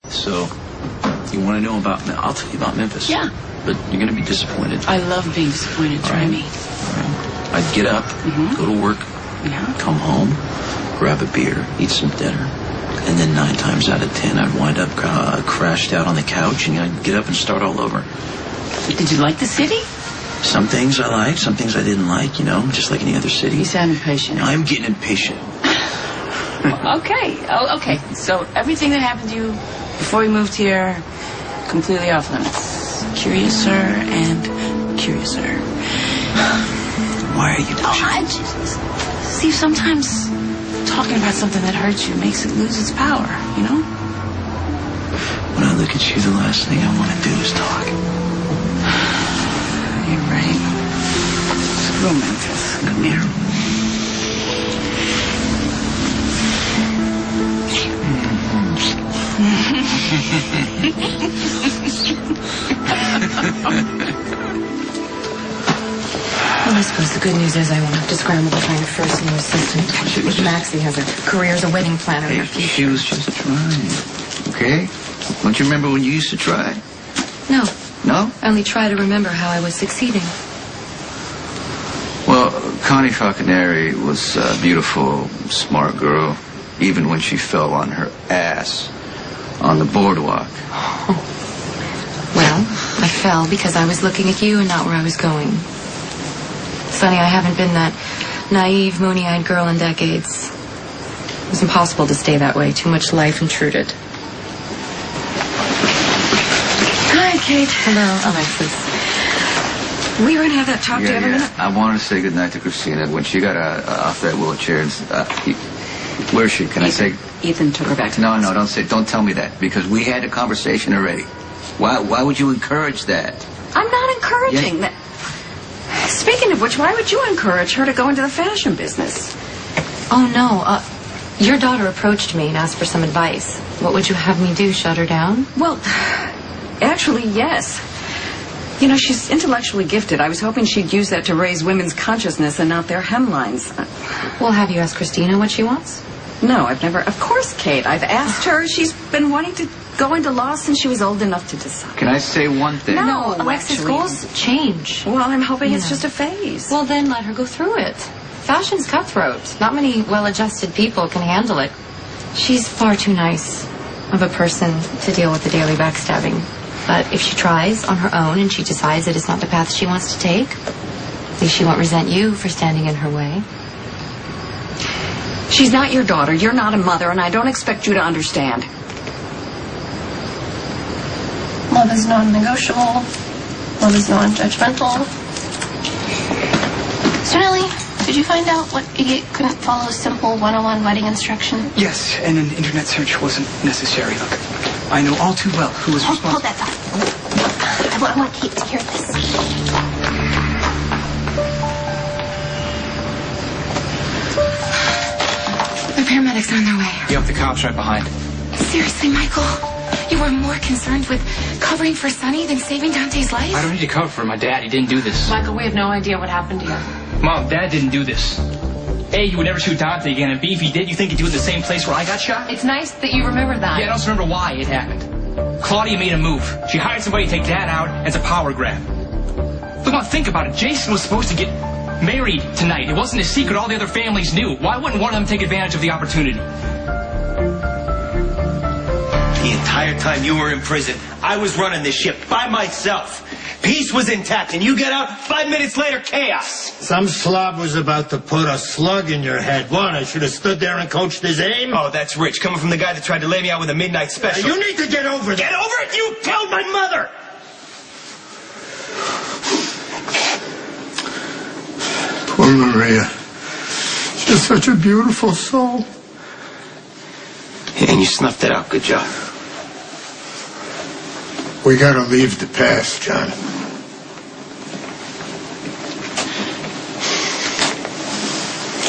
So, you want to know about... I'll tell you about Memphis. Yeah. But you're going to be disappointed. I love being disappointed. Try me. I'd get up, go to work, come home, grab a beer, eat some dinner, and then 9 times out of 10 I'd wind up crashed out on the couch, and I'd get up and start all over. Did you like the city? Some things I liked, some things I didn't like, you know, just like any other city. You sound impatient. I'm getting impatient. Okay. Oh, okay. So everything that happened to you before you moved here, completely off limits. Curiouser and curiouser. Why are you pushing? See, sometimes talking about something that hurts you makes it lose its power, you know? When I look at you, the last thing I want to do is talk. You're right. Screw Memphis. Come here. Well, I suppose the good news is I won't have to scramble to find a first new assistant. Maxie has a career as a wedding planner in her future. She was just trying, okay? Don't you remember when you used to try? No. No? I only try to remember how I was succeeding. Well, Connie Falconeri was a beautiful, smart girl, even when she fell on her ass on the boardwalk. Oh. Well, I fell because I was looking at you and not where I was going. Sonny, I haven't been that naive, moony-eyed girl in decades. It was impossible to stay that way. Too much life intruded. Hi, Kate. Hello, Alexis. We were going to have that talk. Do you have a minute? I wanted to say goodnight to Christina when she got off that wheelchair. Where is she? Can I say? Ethan took her back to No, don't tell me that, because we had a conversation already. Why would you encourage that? I'm not encouraging that. Speaking of which, why would you encourage her to go into the fashion business? Oh, no. Your daughter approached me and asked for some advice. What would you have me do, shut her down? Well, actually, yes. You know, she's intellectually gifted. I was hoping she'd use that to raise women's consciousness and not their hemlines. Well, have you asked Christina what she wants? No, I've never. Of course, Kate. I've asked her. She's been wanting to go into law since she was old enough to decide. Can I say one thing? No, Alexis, goals change. Well, I'm hoping it's just a phase. Well, then let her go through it. Fashion's cutthroat. Not many well-adjusted people can handle it. She's far too nice of a person to deal with the daily backstabbing. But if she tries on her own and she decides that it's not the path she wants to take, at least she won't resent you for standing in her way. She's not your daughter. You're not a mother, and I don't expect you to understand. Love is non-negotiable. Love is non-judgmental. So, Nellie, did you find out what idiot couldn't follow simple 101 wedding instruction? Yes, and an internet search wasn't necessary. Look, I know all too well who was responsible. Hold that thought. I want Kate to hear this. The paramedics are on their way. Yep, the cop's right behind. Seriously, Michael? You were more concerned with covering for Sonny than saving Dante's life? I don't need to cover for my dad. He didn't do this. Michael, we have no idea what happened to you. Mom, Dad didn't do this. A, you would never shoot Dante again, and B, if he did, you think he'd do it in the same place where I got shot? It's nice that you remember that. Yeah, I don't remember why it happened. Claudia made a move. She hired somebody to take Dad out as a power grab. Look, Mom, think about it. Jason was supposed to get married tonight. It wasn't a secret. All the other families knew. Why wouldn't one of them take advantage of the opportunity? The entire time you were in prison, I was running this ship by myself. Peace was intact, and you get out, 5 minutes later, chaos. Some slob was about to put a slug in your head. What, I should have stood there and coached his aim? Oh, that's rich, coming from the guy that tried to lay me out with a midnight special. You need to get over that. Get over it? You killed my mother! Poor Maria. She's such a beautiful soul. And you snuffed it out. Good job. We gotta leave the past, John.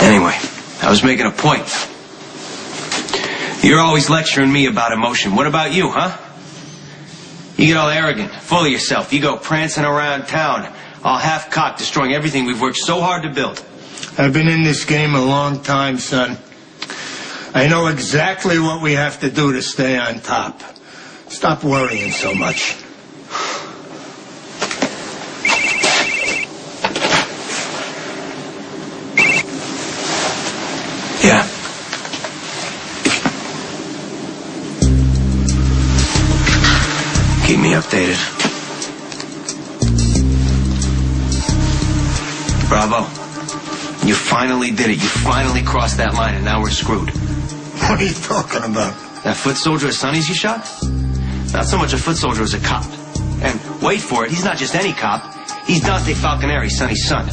Anyway, I was making a point. You're always lecturing me about emotion. What about you, huh? You get all arrogant, full of yourself. You go prancing around town, all half-cocked, destroying everything we've worked so hard to build. I've been in this game a long time, son. I know exactly what we have to do to stay on top. Stop worrying so much. Yeah. Keep me updated. Bravo. You finally did it. You finally crossed that line, and now we're screwed. What are you talking about? That foot soldier of Sonny's you shot? Not so much a foot soldier as a cop. And wait for it, he's not just any cop. He's Dante Falconeri, Sonny's son.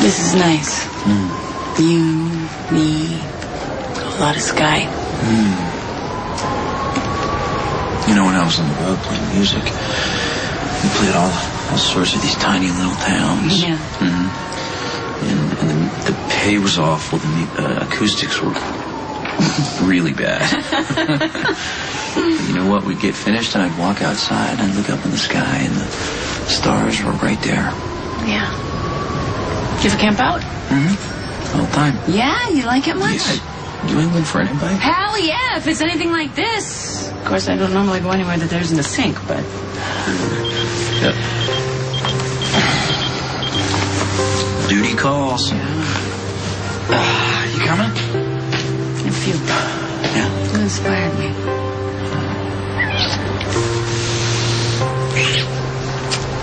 This is nice. You, me, a lot of sky. You know, when I was on the road playing music, we played all sorts of these tiny little towns. Yeah. And the pay was awful. The acoustics were really bad. You know what? We'd get finished and I'd walk outside and I'd look up in the sky and the stars were right there. Yeah. Did you ever camp out? All the time. Yeah, you like it much? Yes. Do anything for anybody? Hell yeah, if it's anything like this. Of course, I don't normally go anywhere that there isn't a sink, but... Yep. Duty calls. Yeah. You coming? A few. Yeah. You inspired me.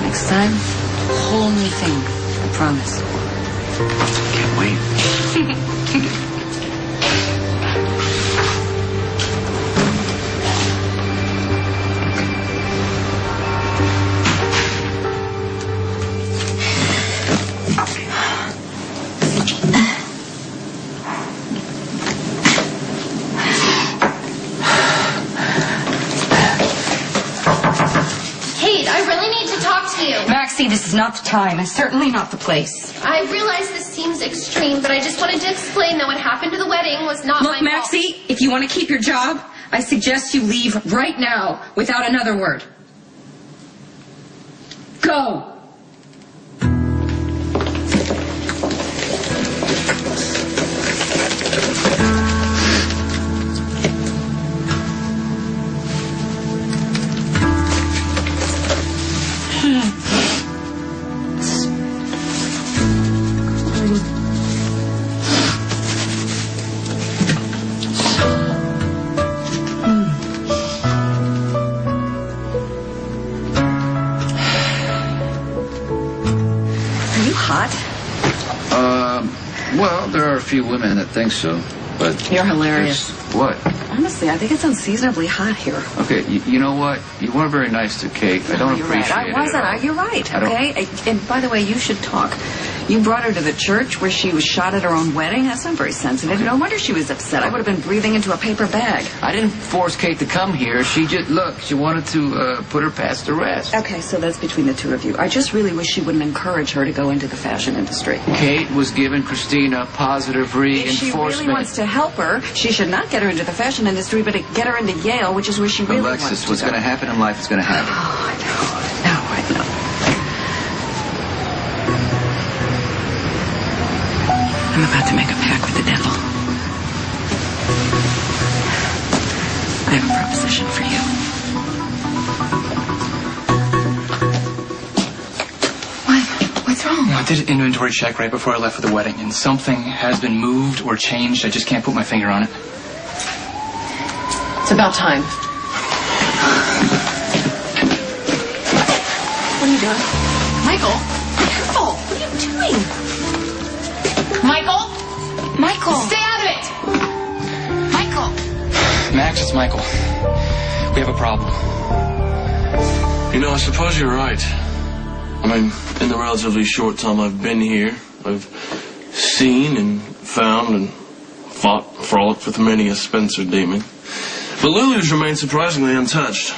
Next time, whole new thing. I promise. Can't wait. Maxie, this is not the time, and certainly not the place. I realize this seems extreme, but I just wanted to explain that what happened to the wedding was not my fault. Look, Maxie, if you want to keep your job, I suggest you leave right now without another word. Go! Well, there are a few women that think so, but... You're hilarious. What? Honestly, I think it's unseasonably hot here. Okay, you know what? You weren't very nice to Kate. I don't appreciate right. it. I wasn't. You're right, okay? And by the way, you should talk. You brought her to the church where she was shot at her own wedding. That's not very sensitive. No wonder she was upset. I would have been breathing into a paper bag. I didn't force Kate to come here. She just, look, she wanted to put her past the rest. Okay, so that's between the two of you. I just really wish she wouldn't encourage her to go into the fashion industry. Kate was giving Christina positive reinforcement. If she really wants to help her, she should not get her into the fashion industry, but get her into Yale, which is where she really wants to Alexis, what's going to happen in life is going to happen. Oh, I know. I'm about to make a pact with the devil. I have a proposition for you. What? What's wrong? I did an inventory check right before I left for the wedding, and something has been moved or changed. I just can't put my finger on it. It's about time. What are you doing? Michael, careful. What are you doing? Michael? Michael! Stay out of it! Michael! Max, it's Michael. We have a problem. You know, I suppose you're right. I mean, in the relatively short time I've been here, I've seen and found and fought, frolicked with many a Spencer demon. But Lulu's remained surprisingly untouched.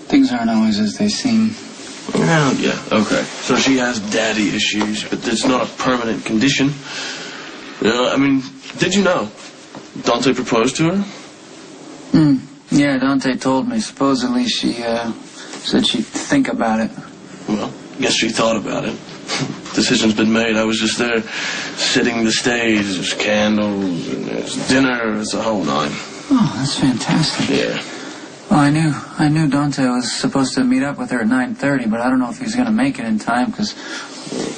Things aren't always as they seem. Well, yeah, okay. So she has daddy issues, but it's not a permanent condition. I mean, did you know? Dante proposed to her? Yeah, Dante told me. Supposedly she said she'd think about it. Well, guess she thought about it. Decision's been made. I was just there, sitting the stage. There's candles, and there's dinner. It's a whole nine. Oh, that's fantastic. Yeah. Well, I knew Dante was supposed to meet up with her at 9:30, but I don't know if he was going to make it in time, because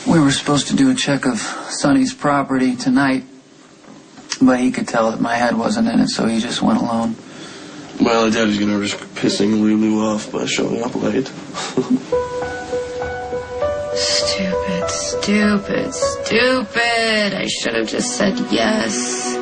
we were supposed to do a check of Sonny's property tonight, but he could tell that my head wasn't in it, so he just went alone. Well, I doubt he's going to risk pissing Lulu off by showing up late. Stupid. I should have just said yes.